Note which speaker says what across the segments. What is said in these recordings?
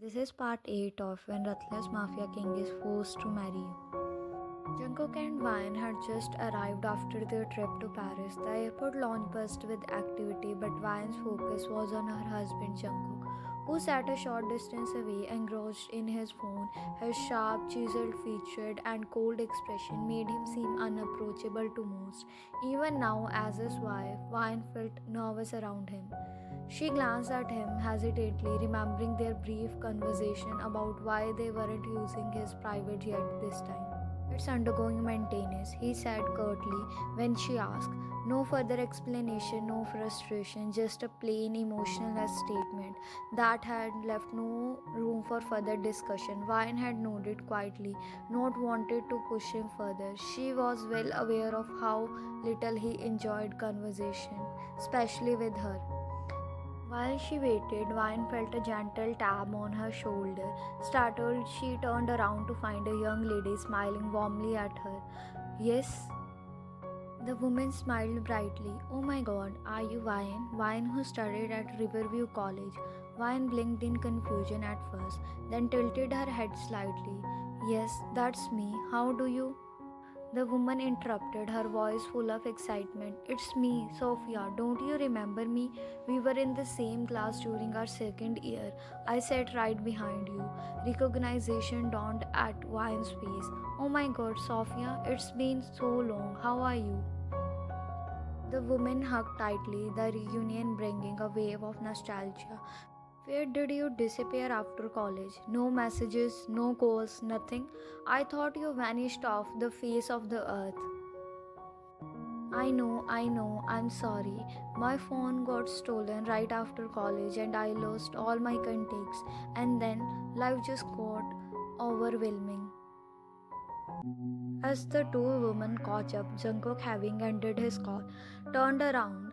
Speaker 1: This is part 8 of When Ruthless Mafia King is Forced to Marry You. Jungkook and Wine had just arrived after their trip to Paris. The airport launch buzzed with activity, but Wine's focus was on her husband Jungkook, who sat a short distance away, engrossed in his phone. His sharp, chiseled featured and cold expression made him seem unapproachable to most. Even now, as his wife, Wine felt nervous around him. She glanced at him hesitantly, remembering their brief conversation about why they weren't using his private jet this time. It's undergoing maintenance, he said curtly when she asked. No further explanation, no frustration, just a plain emotionless statement that had left no room for further discussion. Vine had nodded quietly, not wanted to push him further. She was well aware of how little he enjoyed conversation, especially with her. While she waited, Vine felt a gentle tap on her shoulder. Startled, she turned around to find a young lady smiling warmly at her. Yes? The woman smiled brightly. Oh my god, are you Vine? Vine, who studied at Riverview College. Vine blinked in confusion at first, then tilted her head slightly. Yes, that's me. How do you? The woman interrupted, her voice full of excitement. It's me, Sophia. Don't you remember me? We were in the same class during our second year. I sat right behind you. Recognition dawned at Vine's face. Oh my god, Sophia, it's been so long. How are you? The woman hugged tightly, the reunion bringing a wave of nostalgia. Where did you disappear after college? No messages, no calls, nothing? I thought you vanished off the face of the earth. I know, I'm sorry. My phone got stolen right after college and I lost all my contacts. And then life just got overwhelming. As the two women caught up, Jungkook, having ended his call, turned around.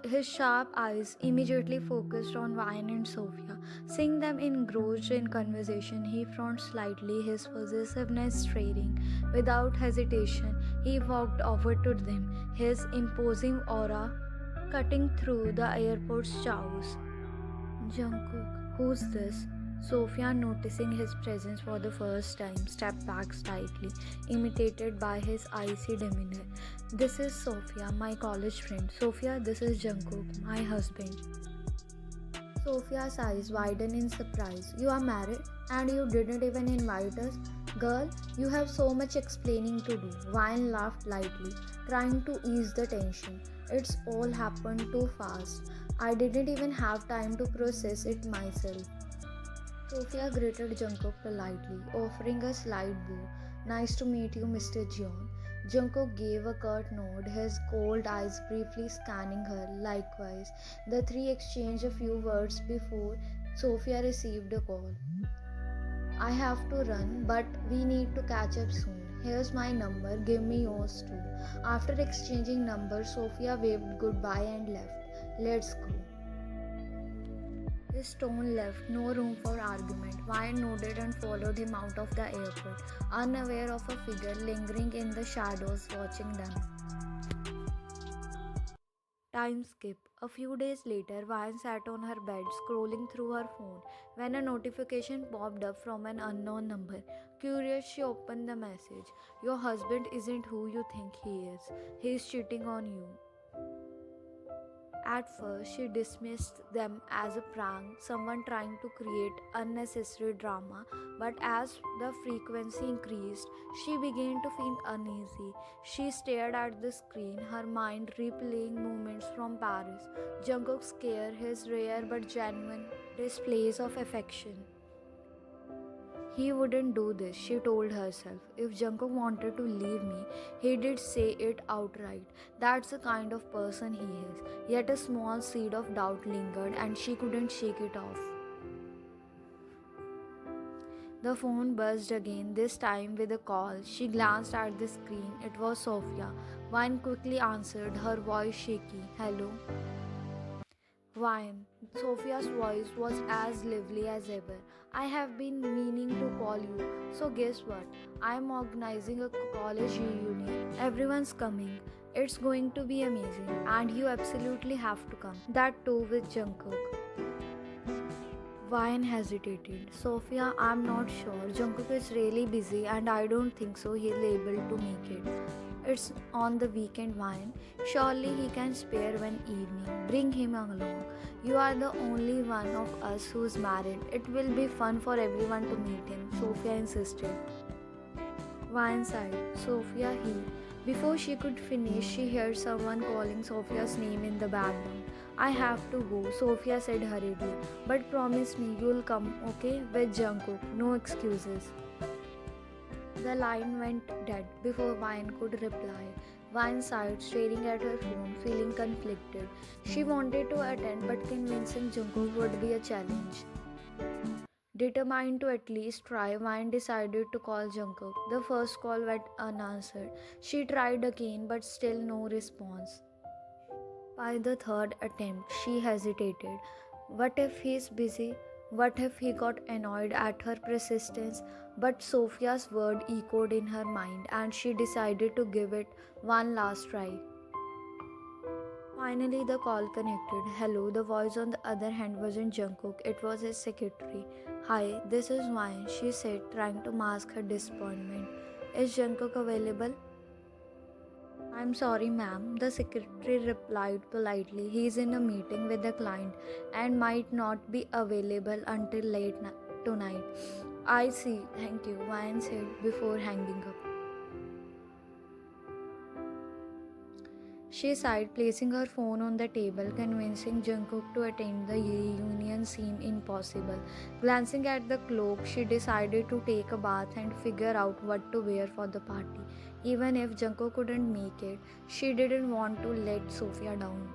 Speaker 1: His sharp eyes immediately focused on Vine and Sophia. Seeing them engrossed in conversation, he frowned slightly, his possessiveness straying. Without hesitation, he walked over to them, his imposing aura cutting through the airport's chaos. Jungkook, who's this? Sophia, noticing his presence for the first time, stepped back slightly, imitated by his icy demeanor. This is Sophia, my college friend. Sophia, this is Jungkook, my husband. Sophia's eyes widened in surprise. You are married and you didn't even invite us? Girl, you have so much explaining to do. Vine laughed lightly, trying to ease the tension. It's all happened too fast. I didn't even have time to process it myself. Sophia greeted Jungkook politely, offering a slight bow. Nice to meet you, Mr. Jeon. Jungkook gave a curt nod, his cold eyes briefly scanning her. Likewise, the three exchanged a few words before Sophia received a call. I have to run, but we need to catch up soon. Here's my number, give me yours too. After exchanging numbers, Sophia waved goodbye and left. Let's go. His tone left no room for argument. Vine nodded and followed him out of the airport, unaware of a figure lingering in the shadows watching them. Time skip. A few days later, Vine sat on her bed scrolling through her phone when a notification popped up from an unknown number. Curious, she opened the message. Your husband isn't who you think he is. He's cheating on you. At first, she dismissed them as a prank, someone trying to create unnecessary drama, but as the frequency increased, she began to feel uneasy. She stared at the screen, her mind replaying moments from Paris. Jungkook's care, his rare but genuine displays of affection. He wouldn't do this, she told herself. If Jungkook wanted to leave me, he did say it outright. That's the kind of person he is. Yet a small seed of doubt lingered and she couldn't shake it off. The phone buzzed again, this time with a call. She glanced at the screen. It was Sophia. Vine quickly answered, her voice shaky. Hello? Vine. Sophia's voice was as lively as ever. I have been meaning to call you. So guess what? I'm organizing a college reunion. Everyone's coming. It's going to be amazing and you absolutely have to come. That too with Jungkook. Vine hesitated. Sophia, I'm not sure. Jungkook is really busy and I don't think so he'll able to make it. It's on the weekend, Vine. Surely he can spare one evening. Bring him along. You are the only one of us who's married. It will be fun for everyone to meet him, Sophia insisted. Vine sighed. Sophia he. Before she could finish, she heard someone calling Sophia's name in the background. I have to go, Sophia said hurriedly. But promise me you'll come, okay? With Jungkook. No excuses. The line went dead before Vine could reply. Vine sighed, staring at her phone, feeling conflicted. She wanted to attend, but convincing Jungkook would be a challenge. Determined to at least try, Vine decided to call Jungkook. The first call went unanswered. She tried again, but still no response. By the third attempt, she hesitated. What if he's busy? What if he got annoyed at her persistence? But Sophia's word echoed in her mind, and she decided to give it one last try. Finally, the call connected. Hello, the voice on the other hand wasn't Jungkook, it was his secretary. Hi, this is Vine, she said, trying to mask her disappointment. Is Jungkook available? I'm sorry, ma'am, the secretary replied politely. He's in a meeting with a client and might not be available until tonight. I see, thank you, Vine said before hanging up. She sighed, placing her phone on the table. Convincing Jungkook to attend the reunion seemed impossible. Glancing at the cloak, she decided to take a bath and figure out what to wear for the party. Even if Jungkook couldn't make it, she didn't want to let Sophia down.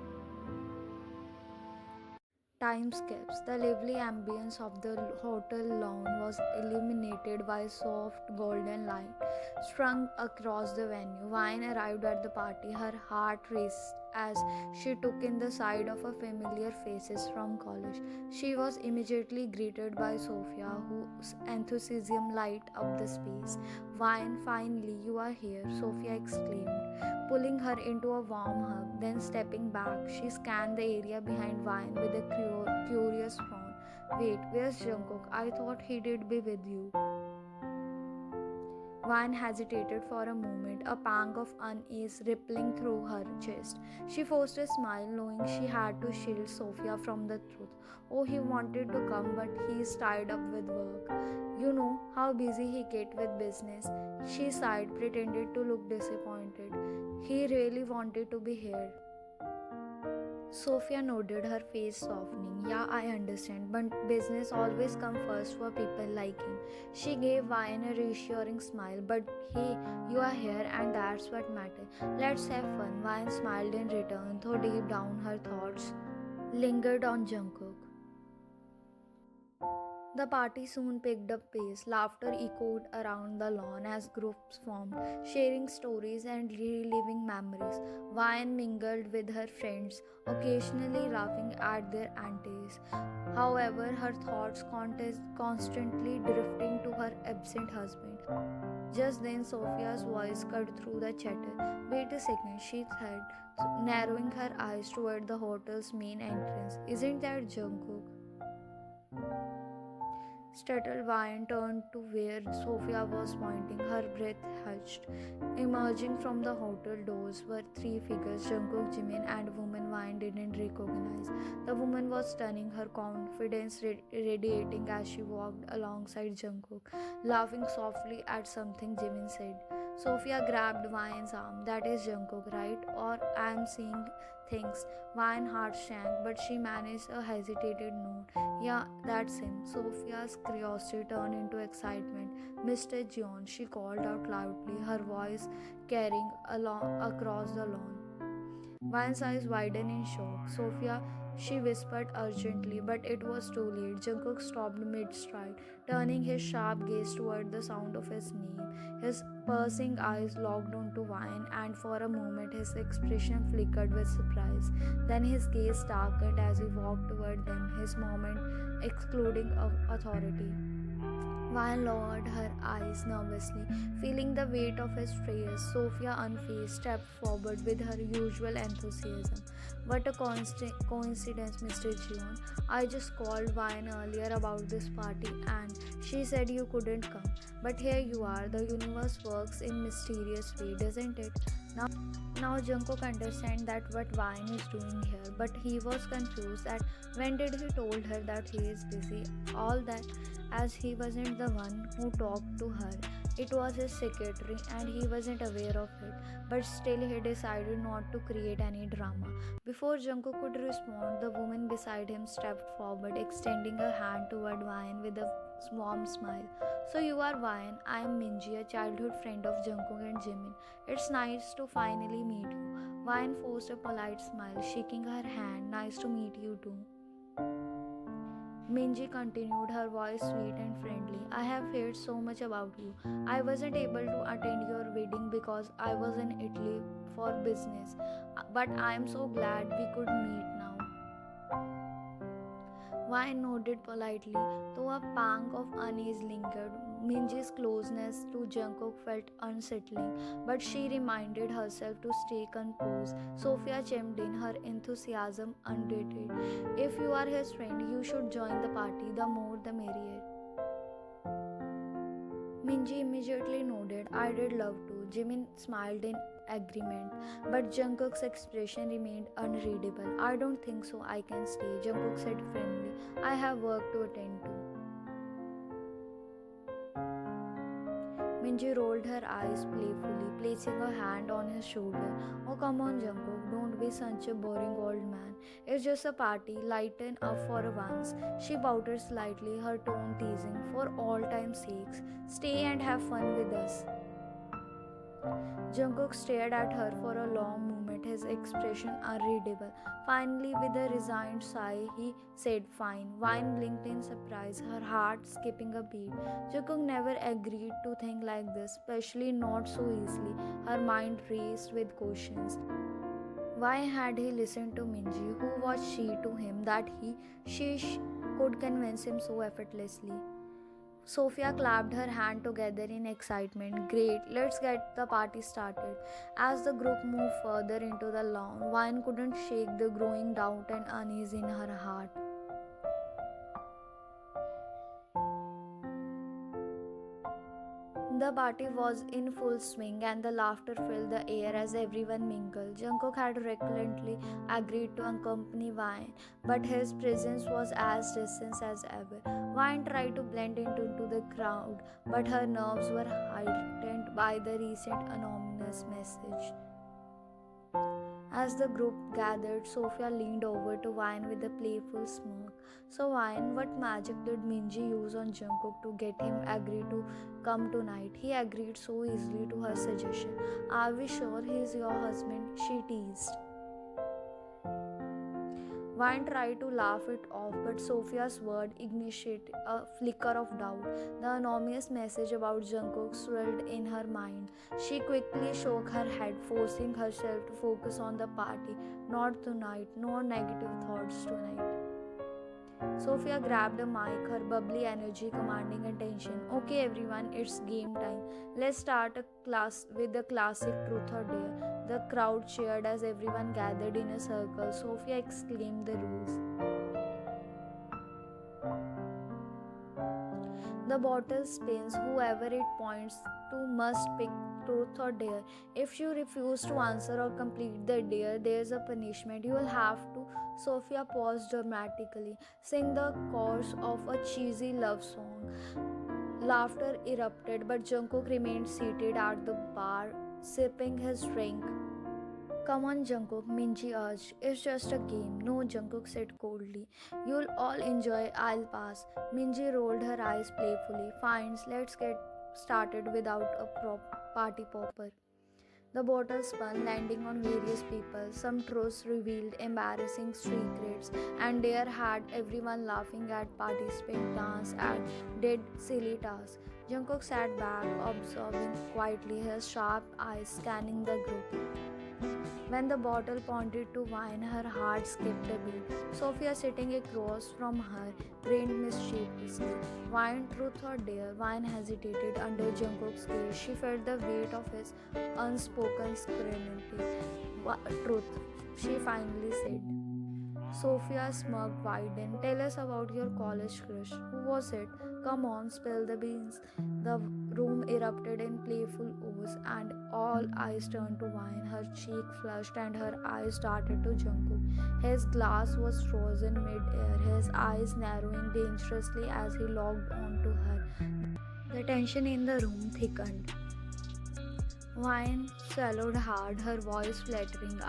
Speaker 1: Time skips. The lively ambience of the hotel lawn was illuminated by soft golden light strung across the venue. Vine arrived at the party. Her heart raced as she took in the sight of a familiar faces from college. She was immediately greeted by Sophia, whose enthusiasm lighted up the space. Vine, finally, you are here, Sophia exclaimed, pulling her into a warm hug. Then, stepping back, she scanned the area behind Vine with a curious frown. Wait, where's Jungkook? I thought he did be with you. Vine hesitated for a moment, a pang of unease rippling through her chest. She forced a smile, knowing she had to shield Sophia from the truth. Oh, he wanted to come, but he's tied up with work. You know how busy he gets with business. She sighed, pretended to look disappointed. He really wanted to be here. Sophia nodded, her face softening. Yeah, I understand, but business always comes first for people like him. She gave Vine a reassuring smile, but hey, you are here and that's what matters. Let's have fun. Vine smiled in return, though deep down her thoughts lingered on Jungkook. The party soon picked up pace. Laughter echoed around the lawn as groups formed, sharing stories and reliving memories. Vine mingled with her friends, occasionally laughing at their antics. However, her thoughts constantly drifting to her absent husband. Just then, Sophia's voice cut through the chatter. Wait a second, she said, narrowing her eyes toward the hotel's main entrance. Isn't that Jungkook? Startled, Vine turned to where Sophia was pointing, her breath hushed. Emerging from the hotel doors were three figures, Jungkook, Jimin, and a woman Vine didn't recognize. The woman was stunning, her confidence radiating as she walked alongside Jungkook, laughing softly at something Jimin said. Sophia grabbed Vine's arm. That is Jungkook, right? Or I'm seeing things. Vine's heart sank, but she managed a hesitated nod. Yeah, that's him. Sophia's curiosity turned into excitement. Mr. John, she called out loudly, her voice carrying along across the lawn. Vine's eyes widened in shock. Sophia, she whispered urgently, but it was too late. Jungkook stopped mid-stride, turning his sharp gaze toward the sound of his name. His piercing eyes locked onto Vine, and for a moment his expression flickered with surprise. Then his gaze darkened as he walked toward them, his moment excluding authority. Vine lowered her eyes nervously, feeling the weight of his prayers. Sophia, unfazed, stepped forward with her usual enthusiasm. What a coincidence, Mr. Gion. I just called Vine earlier about this party and she said you couldn't come. But here you are. The universe works in mysterious way, doesn't it? Now, now Jungkook understands that what Vine is doing here, but he was confused that when did he told her that he is busy. All that as he wasn't the one who talked to her. It was his secretary and he wasn't aware of it, but still he decided not to create any drama. Before Jungkook could respond, the woman beside him stepped forward, extending her hand toward Vine with a warm smile. So you are Vine, I am Minji, a childhood friend of Jungkook and Jimin. It's nice to finally meet you. Vine forced a polite smile, shaking her hand. Nice to meet you too. Minji continued, her voice sweet and friendly. I have heard so much about you. I wasn't able to attend your wedding because I was in Italy for business, but I am so glad we could meet now. Vine nodded politely, though a pang of unease lingered. Minji's closeness to Jungkook felt unsettling, but she reminded herself to stay composed. Sophia chimed in, her enthusiasm undated. If you are his friend, you should join the party. The more the merrier. Minji immediately nodded. I did love to. Jimin smiled in agreement, but Jungkook's expression remained unreadable. I don't think so, I can stay, Jungkook said firmly. I have work to attend to. Minji rolled her eyes playfully, placing her hand on his shoulder. Oh, come on, Jungkook, don't be such a boring old man. It's just a party, lighten up for once. She pouted slightly, her tone teasing. For all time's sakes, stay and have fun with us. Jungkook stared at her for a long moment, his expression unreadable. Finally, with a resigned sigh, he said, Fine. Vine blinked in surprise, her heart skipping a beat. Jungkook never agreed to think like this, especially not so easily. Her mind raced with questions. Why had he listened to Minji? Who was she to him that she could convince him so effortlessly? Sophia clapped her hands together in excitement. Great, let's get the party started. As the group moved further into the lawn, Vine couldn't shake the growing doubt and unease in her heart. The party was in full swing and the laughter filled the air as everyone mingled. Jungkook had reluctantly agreed to accompany Vine, but his presence was as distant as ever. Vine tried to blend into the crowd, but her nerves were heightened by the recent anonymous message. As the group gathered, Sophia leaned over to Vine with a playful smirk. So Vine, what magic did Minji use on Jungkook to get him agree to come tonight? He agreed so easily to her suggestion. Are we sure he's your husband? She teased. Vine tried to laugh it off, but Sophia's word ignited a flicker of doubt. The anonymous message about Jungkook swirled in her mind. She quickly shook her head, forcing herself to focus on the party. Not tonight, no negative thoughts tonight. Sophia grabbed a mic, her bubbly energy commanding attention. Okay, everyone, it's game time. Let's start a class with the classic truth or dare. The crowd cheered as everyone gathered in a circle. Sophia exclaimed the rules. The bottle spins. Whoever it points to must pick truth or dare. If you refuse to answer or complete the dare, there's a punishment. You will have to. Sophia paused dramatically, sing the chorus of a cheesy love song. Laughter erupted, but Jungkook remained seated at the bar, sipping his drink. Come on, Jungkook, Minji urged. It's just a game. No, Jungkook said coldly. You'll all enjoy, I'll pass. Minji rolled her eyes playfully. Fine, let's get started without a party popper. The bottle spun, landing on various people. Some truths revealed embarrassing secrets, and there had everyone laughing at participant dance and did silly tasks. Jungkook sat back, observing quietly, his sharp eyes scanning the group. When the bottle pointed to wine, her heart skipped a beat. Sophia, sitting across from her, grinned mischievously. Wine, truth or dare? Wine hesitated under Jungkook's gaze. She felt the weight of his unspoken scrutiny. Truth, she finally said. Sophia smirked widen. Tell us about your college crush. Who was it? Come on, spill the beans. The room erupted in playful oaths, and all eyes turned to wine. Her cheek flushed and her eyes darted to Jungkook. His glass was frozen mid-air, his eyes narrowing dangerously as he locked onto her. The tension in the room thickened. Wine swallowed hard, her voice fluttering.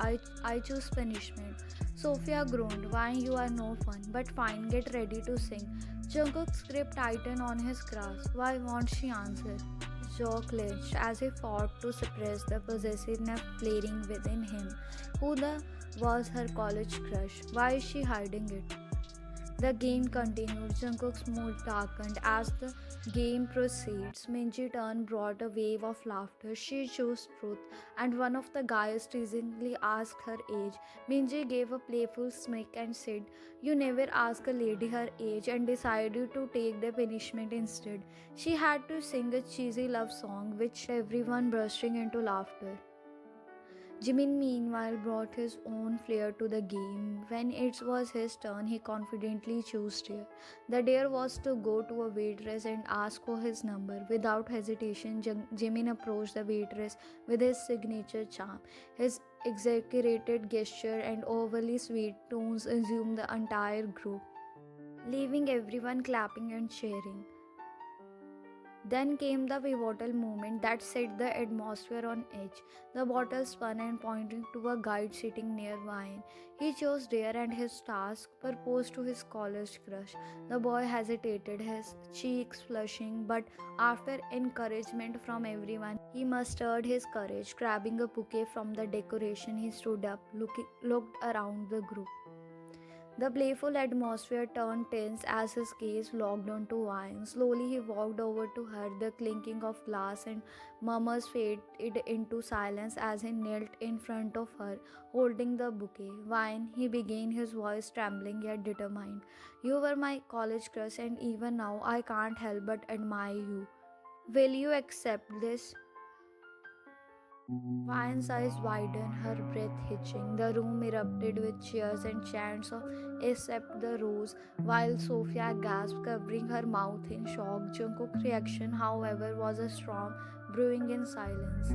Speaker 1: I choose punishment. Sophia groaned. Wine, you are no fun. But fine, get ready to sing. Jungkook's grip tightened on his grasp. Why won't she answer? His jaw clenched as he fought to suppress the possessiveness flaring within him. Was her college crush? Why is she hiding it? The game continued. Jungkook's mood darkened as the game proceeds. Minji's turn brought a wave of laughter. She chose truth, and one of the guys teasingly asked her age. Minji gave a playful smirk and said, "You never ask a lady her age," and decided to take the punishment instead. She had to sing a cheesy love song, which everyone bursting into laughter. Jimin meanwhile brought his own flair to the game. When it was his turn, he confidently chose dare. The dare was to go to a waitress and ask for his number. Without hesitation, Jimin approached the waitress with his signature charm. His exaggerated gesture and overly sweet tones assumed the entire group, leaving everyone clapping and cheering. Then came the pivotal moment that set the atmosphere on edge. The bottle spun and pointed to a guide sitting near wine. He chose dare and his task proposed to his college crush. The boy hesitated, his cheeks flushing, but after encouragement from everyone, he mustered his courage. Grabbing a bouquet from the decoration, he stood up, looked around the group. The playful atmosphere turned tense as his gaze locked onto wine. Slowly he walked over to her, the clinking of glass and murmurs faded into silence as he knelt in front of her, holding the bouquet. Wine, he began, his voice trembling yet determined. You were my college crush, and even now I can't help but admire you. Will you accept this? Vine's eyes widened, her breath hitching. The room erupted with cheers and chants of "Accept the Rose," while Sophia gasped, covering her mouth in shock. Jungkook's reaction, however, was a storm brewing in silence.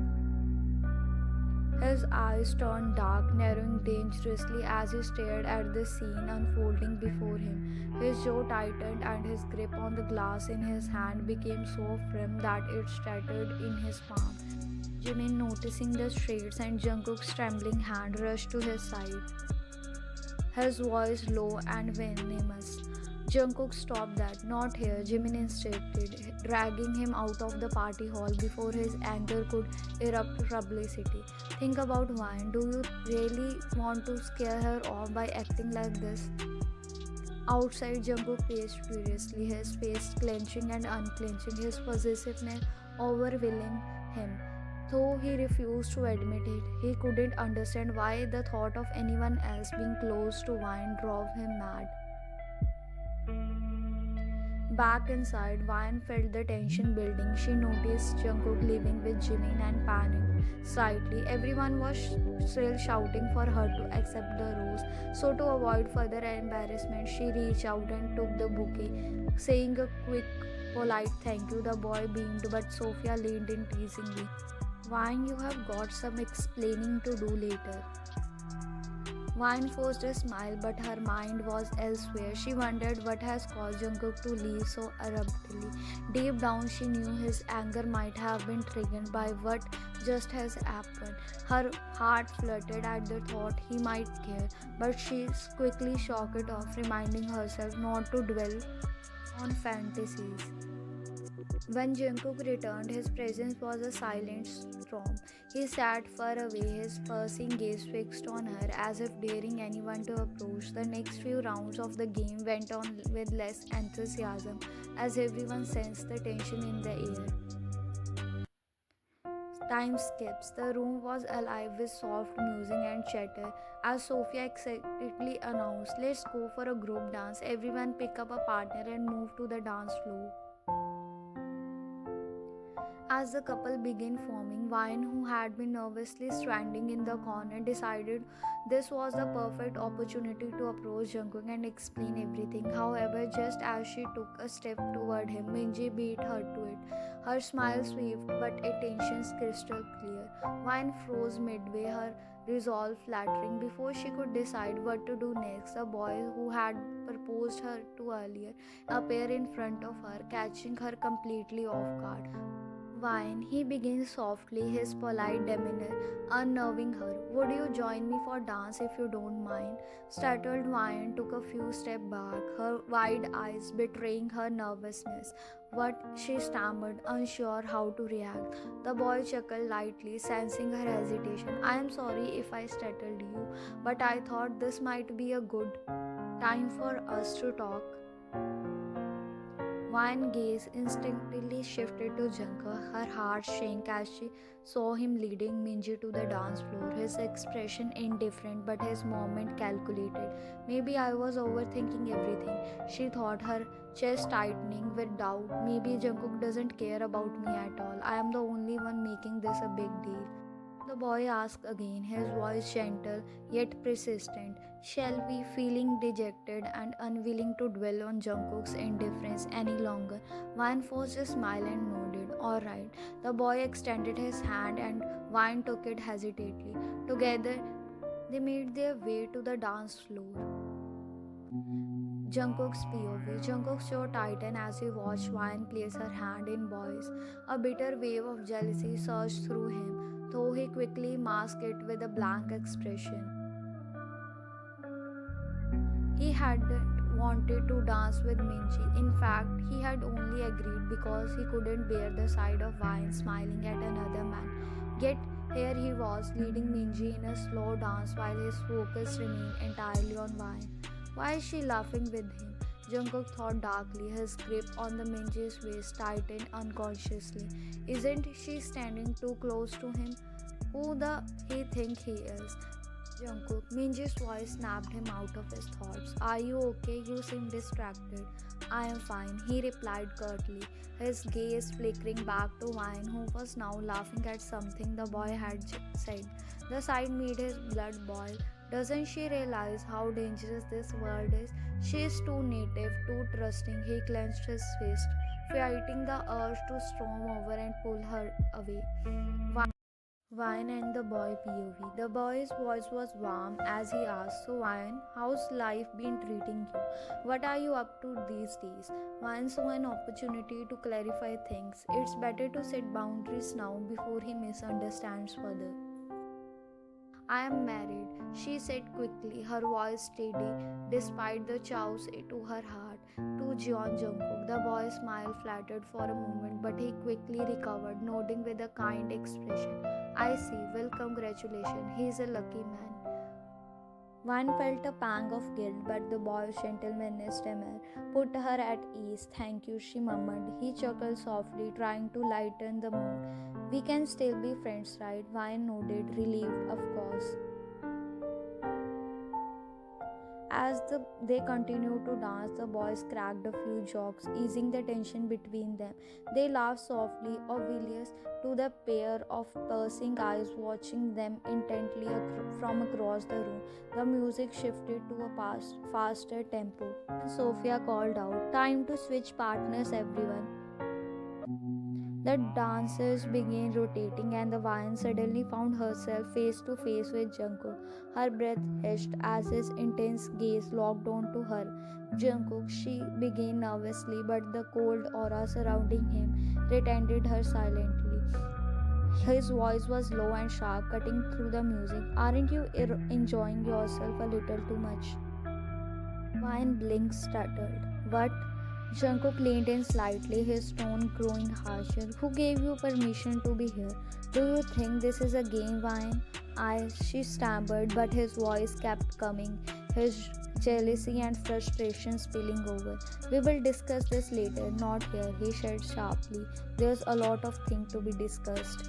Speaker 1: His eyes turned dark, narrowing dangerously as he stared at the scene unfolding before him. His jaw tightened and his grip on the glass in his hand became so firm that it shattered in his palm. Jimin, noticing the straits and Jungkook's trembling hand, rushed to his side, his voice low and venomous. Jungkook, stopped that. Not here, Jimin insisted, dragging him out of the party hall before his anger could erupt publicity. Think about wine. Do you really want to scare her off by acting like this? Outside, Jungkook paced furiously, his face clenching and unclenching, his possessiveness overwhelming him. Though he refused to admit it, he couldn't understand why the thought of anyone else being close to wine drove him mad. Back inside, Vine felt the tension building. She noticed Jungkook leaving with Jimin and panicked slightly. Everyone was still shouting for her to accept the rose. So to avoid further embarrassment, she reached out and took the bouquet, saying a quick, polite thank you. The boy beamed, but Sophia leaned in teasingly. Vine, you have got some explaining to do later. Vine forced a smile, but her mind was elsewhere. She wondered what has caused Jungkook to leave so abruptly. Deep down, she knew his anger might have been triggered by what just has happened. Her heart fluttered at the thought he might care, but she quickly shook it off, reminding herself not to dwell on fantasies. When Jungkook returned, his presence was a silent storm. He sat far away, his piercing gaze fixed on her, as if daring anyone to approach. The next few rounds of the game went on with less enthusiasm, as everyone sensed the tension in the air. Time skips. The room was alive with soft music and chatter as Sophia excitedly announced, "Let's go for a group dance. Everyone pick up a partner and move to the dance floor." As the couple began forming, Vine, who had been nervously standing in the corner, decided this was the perfect opportunity to approach Jungkook and explain everything. However, just as she took a step toward him, Minji beat her to it. Her smile swift but attentions crystal clear. Vine froze midway, her resolve flattering. Before she could decide what to do next, the boy who had proposed her to earlier appeared in front of her, catching her completely off guard. "Vine," he began softly, his polite demeanor unnerving her. "Would you join me for dance if you don't mind?" Startled, Vine took a few steps back, her wide eyes betraying her nervousness. "What?" she stammered, unsure how to react. The boy chuckled lightly, sensing her hesitation. "I am sorry if I startled you, but I thought this might be a good time for us to talk." Vine's gaze instinctively shifted to Jungkook. Her heart sank as she saw him leading Minji to the dance floor. His expression indifferent, but his movement calculated. "Maybe I was overthinking everything," she thought, her chest tightening with doubt. "Maybe Jungkook doesn't care about me at all. I am the only one making this a big deal." The boy asked again, his voice gentle yet persistent. "Shall we?" Feeling dejected and unwilling to dwell on Jungkook's indifference any longer, Vine forced a smile and nodded. "All right." The boy extended his hand and Vine took it hesitantly. Together, they made their way to the dance floor. Jungkook's POV. Jungkook's jaw tightened as he watched Vine place her hand in boy's. A bitter wave of jealousy surged through him, though he quickly masked it with a blank expression. He hadn't wanted to dance with Minji. In fact, he had only agreed because he couldn't bear the sight of Vine smiling at another man. Yet here he was, leading Minji in a slow dance while his focus remained entirely on Vine. Why is she laughing with him? Jungkook thought darkly, his grip on the Minji's waist tightened unconsciously. Isn't she standing too close to him? Who the he think he is? Jungkook, Minji's voice snapped him out of his thoughts. "Are you okay? You seem distracted." "I am fine," he replied curtly, his gaze flickering back to Vine, who was now laughing at something the boy had said. The sight made his blood boil. Doesn't she realize how dangerous this world is? She is too native, too trusting. He clenched his fist, fighting the urge to storm over and pull her away. Vine and the boy POV. The boy's voice was warm as he asked, "So Vine, how's life been treating you? What are you up to these days?" Vine saw an opportunity to clarify things. It's better to set boundaries now before he misunderstands further. "I am married," she said quickly, her voice steady despite the chaos to her heart, "to Jungkook." The boy smiled flattered for a moment, but he quickly recovered, nodding with a kind expression. "I see. Well, congratulations. He's a lucky man." Vine felt a pang of guilt, but the boy's gentleman's demeanor put her at ease. "Thank you," she murmured. He chuckled softly, trying to lighten the mood. "We can still be friends, right?" Vine nodded, relieved, "Of course." As they continued to dance, the boys cracked a few jokes, easing the tension between them. They laughed softly, oblivious to the pair of piercing eyes watching them intently from across the room. The music shifted to a faster tempo. Sophia called out, "Time to switch partners, everyone." The dancers began rotating, and the Vine suddenly found herself face to face with Jungkook. Her breath hushed as his intense gaze locked onto her. "Jungkook," she began nervously, but the cold aura surrounding him retained her silently. His voice was low and sharp, cutting through the music. "Aren't you enjoying yourself a little too much?" Vine blinked, startled. "What?" Jungkook leaned in slightly, his tone growing harsher. "Who gave you permission to be here? Do you think this is a game, Vine?" She stammered, but his voice kept coming, his jealousy and frustration spilling over. "We will discuss this later, not here," he said sharply. "There's a lot of things to be discussed."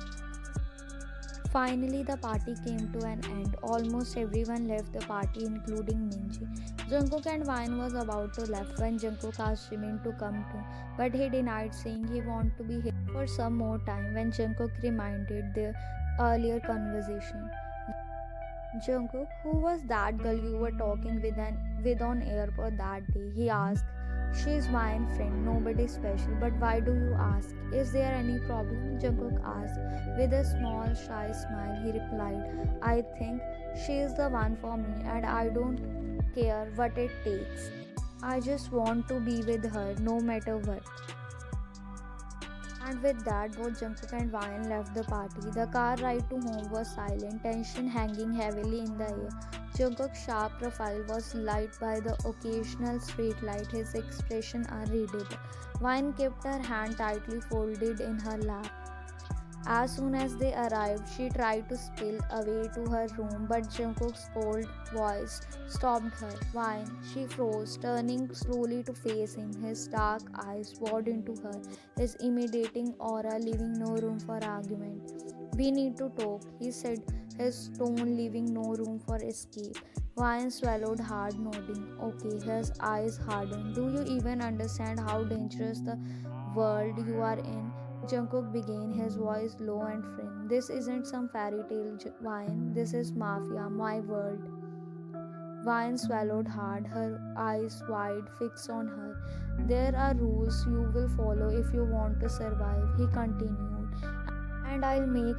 Speaker 1: Finally, the party came to an end. Almost everyone left the party, including Minji. Jungkook and Wine was about to leave when Jungkook asked Jimin to come too, but he denied, saying he wanted to be here for some more time. When Jungkook reminded their earlier conversation, Jungkook, who was that girl you were talking with on airport that day? He asked. She's my friend, nobody special. But why do you ask? Is there any problem? Jungkook asked. With a small, shy smile, he replied, I think she's the one for me and I don't care what it takes. I just want to be with her no matter what. And with that, both Jungkook and Ryan left the party. The car ride to home was silent, tension hanging heavily in the air. Jungkook's sharp profile was lit by the occasional street light, his expression unreadable. Ryan kept her hand tightly folded in her lap. As soon as they arrived, she tried to spill away to her room, but Jungkook's cold voice stopped her. Wine, she froze, turning slowly to face him. His dark eyes bored into her, his intimidating aura leaving no room for argument. We need to talk, he said, his tone leaving no room for escape. Wine swallowed hard, nodding. Okay, his eyes hardened. Do you even understand how dangerous the world you are in? Jungkook began, his voice low and firm. This isn't some fairy tale, Vine. This is Mafia, my world. Vine swallowed hard, her eyes wide, fixed on her. There are rules you will follow if you want to survive, he continued. And I'll make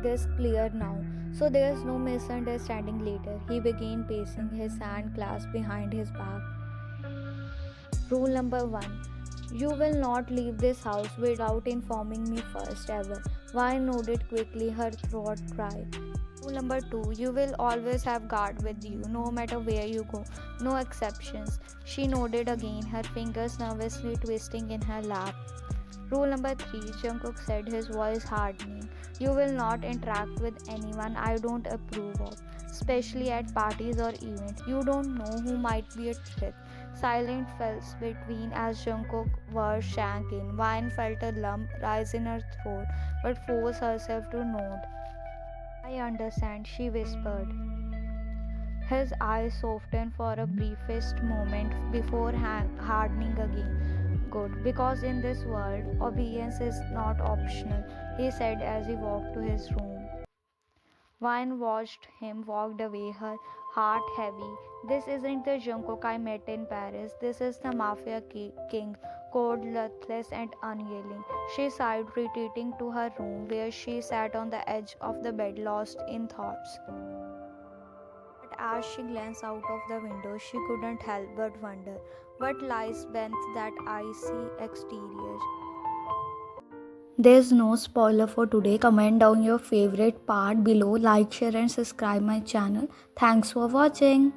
Speaker 1: this clear now, so there's no misunderstanding later. He began pacing, his hand clasped behind his back. Rule number 1. You will not leave this house without informing me first, ever. Vine nodded quickly, her throat dry. Rule number 2. You will always have guard with you, no matter where you go. No exceptions. She nodded again, her fingers nervously twisting in her lap. Rule number 3. Jungkook said, his voice hardening. You will not interact with anyone I don't approve of, especially at parties or events. You don't know who might be a threat. Silence fell between as Jungkook words sank in. Vine felt a lump rise in her throat, but forced herself to nod. I understand, she whispered. His eyes softened for a briefest moment before hardening again. Good, because in this world, obedience is not optional, he said as he walked to his room. Vine watched him walk away, her heart heavy. This isn't the Jungkook I met in Paris. This is the Mafia king, cold, ruthless, and unyielding. She sighed, retreating to her room, where she sat on the edge of the bed, lost in thoughts. But as she glanced out of the window, she couldn't help but wonder what lies beneath that icy exterior. There's no spoiler for today. Comment down your favorite part below, like, share and subscribe my channel. Thanks for watching.